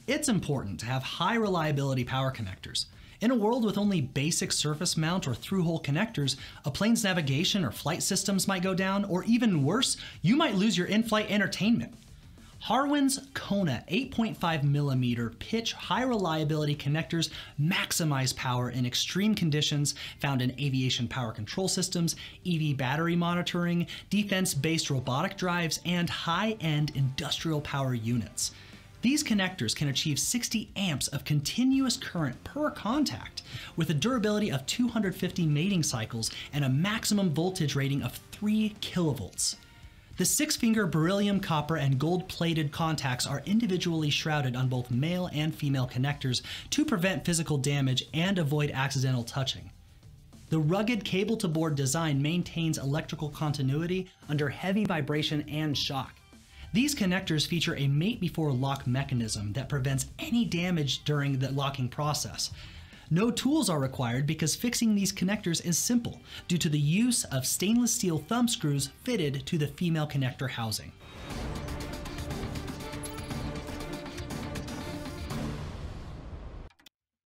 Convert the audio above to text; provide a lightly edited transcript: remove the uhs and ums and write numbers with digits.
It's important to have high reliability power connectors. In a world with only basic surface mount or through-hole connectors, a plane's navigation or flight systems might go down, or even worse, you might lose your in-flight entertainment. Harwin's Kona 8.5mm pitch high reliability connectors maximize power in extreme conditions found in aviation power control systems, EV battery monitoring, defense-based robotic drives, and high-end industrial power units. These connectors can achieve 60 amps of continuous current per contact, with a durability of 250 mating cycles and a maximum voltage rating of 3 kilovolts. The 6-finger beryllium, copper, and gold-plated contacts are individually shrouded on both male and female connectors to prevent physical damage and avoid accidental touching. The rugged cable-to-board design maintains electrical continuity under heavy vibration and shock. These connectors feature a mate-before-lock mechanism that prevents any damage during the locking process. No tools are required because fixing these connectors is simple due to the use of stainless steel thumb screws fitted to the female connector housing.